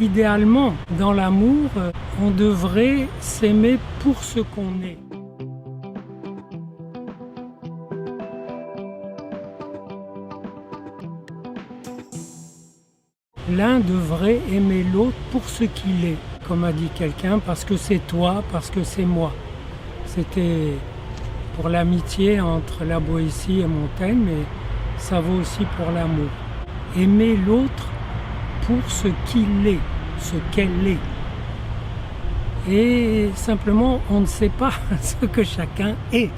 Idéalement, dans l'amour, on devrait s'aimer pour ce qu'on est. L'un devrait aimer l'autre pour ce qu'il est, comme a dit quelqu'un, parce que c'est toi, parce que c'est moi. C'était pour l'amitié entre la Boétie et Montaigne, mais ça vaut aussi pour l'amour. Aimer l'autre pour ce qu'il est, ce qu'elle est. Et simplement, on ne sait pas ce que chacun est.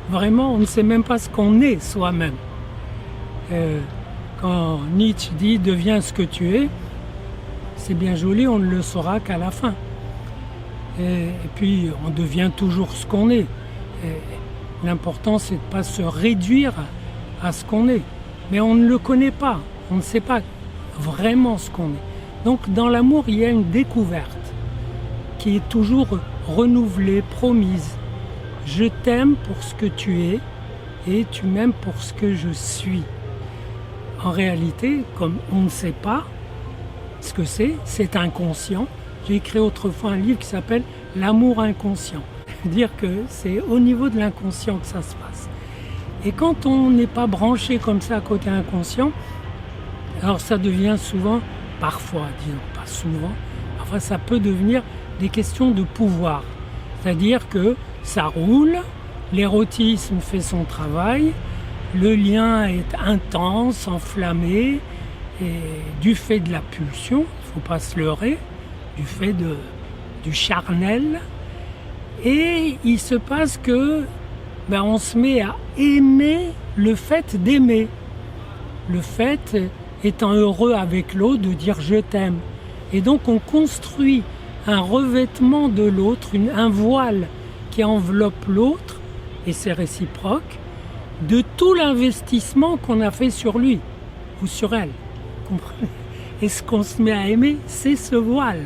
Vraiment, on ne sait même pas ce qu'on est soi-même. Quand Nietzsche dit « deviens ce que tu es », c'est bien joli, on ne le saura qu'à la fin. Et puis, on devient toujours ce qu'on est. L'important, c'est de ne pas se réduire à ce qu'on est. Mais on ne le connaît pas, on ne sait pas vraiment ce qu'on est. Donc, dans l'amour, il y a une découverte qui est toujours renouvelée, promise. Je t'aime pour ce que tu es et tu m'aimes pour ce que je suis. En réalité, comme on ne sait pas ce que c'est inconscient. J'ai écrit autrefois un livre qui s'appelle « L'amour inconscient ». Dire que c'est au niveau de l'inconscient que ça se passe. Et quand on n'est pas branché comme ça à côté inconscient, alors ça devient souvent, parfois, disons pas souvent, enfin ça peut devenir des questions de pouvoir. C'est-à-dire que ça roule, l'érotisme fait son travail, le lien est intense, enflammé, et du fait de la pulsion, il ne faut pas se leurrer, du fait du charnel, et il se passe que on se met à aimer le fait d'aimer, le fait étant heureux avec l'autre de dire je t'aime, et donc on construit un revêtement de l'autre, un voile qui enveloppe l'autre, et c'est réciproque, de tout l'investissement qu'on a fait sur lui ou sur elle. Comprenez ? Et ce qu'on se met à aimer, c'est ce voile.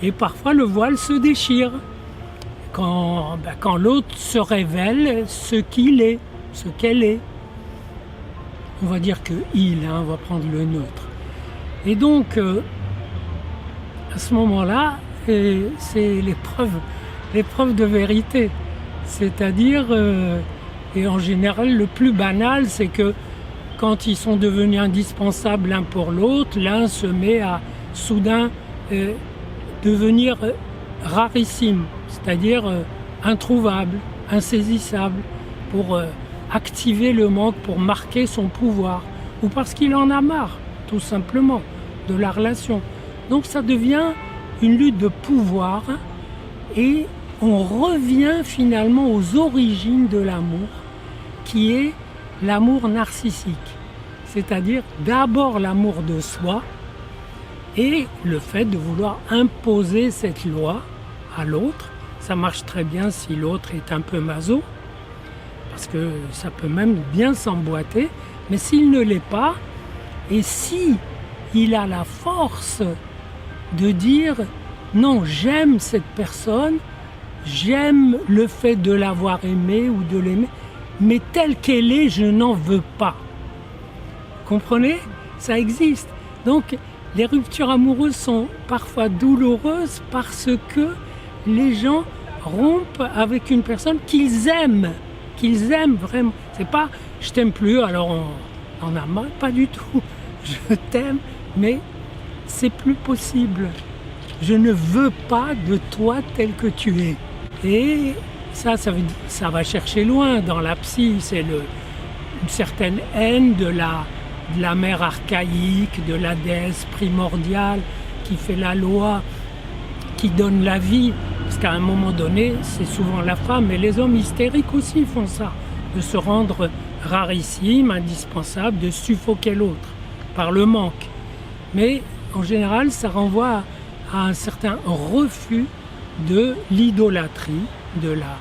Et parfois le voile se déchire quand l'autre se révèle ce qu'il est, ce qu'elle est. On va dire que il, on va prendre le neutre. Et donc, à ce moment-là, c'est l'épreuve de vérité. C'est-à-dire, et en général, le plus banal, c'est que quand ils sont devenus indispensables l'un pour l'autre, l'un se met à soudain devenir rarissime, c'est-à-dire introuvable, insaisissable, pour activer le manque, pour marquer son pouvoir, ou parce qu'il en a marre, tout simplement, de la relation. Donc ça devient une lutte de pouvoir, et on revient finalement aux origines de l'amour, qui est l'amour narcissique, c'est-à-dire d'abord l'amour de soi et le fait de vouloir imposer cette loi à l'autre. Ça marche très bien si l'autre est un peu maso, parce que ça peut même bien s'emboîter, mais s'il ne l'est pas, et si il a la force de dire non, j'aime cette personne, j'aime le fait de l'avoir aimée ou de l'aimer, mais telle qu'elle est, je n'en veux pas. Comprenez ? Ça existe. Donc, les ruptures amoureuses sont parfois douloureuses parce que les gens rompent avec une personne qu'ils aiment vraiment. C'est pas « je t'aime plus, alors on en a marre », pas du tout. Je t'aime, mais c'est plus possible. Je ne veux pas de toi tel que tu es. Et ça va chercher loin dans la psy, c'est une certaine haine de la mère archaïque, de la déesse primordiale qui fait la loi, qui donne la vie, parce qu'à un moment donné, c'est souvent la femme, et les hommes hystériques aussi font ça, de se rendre rarissime, indispensable, de suffoquer l'autre par le manque. Mais en général, ça renvoie à un certain refus de l'idolâtrie, de la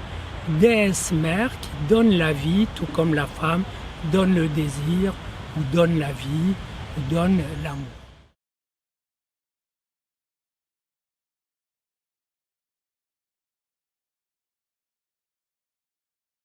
déesse mère qui donne la vie, tout comme la femme donne le désir, ou donne la vie, ou donne l'amour.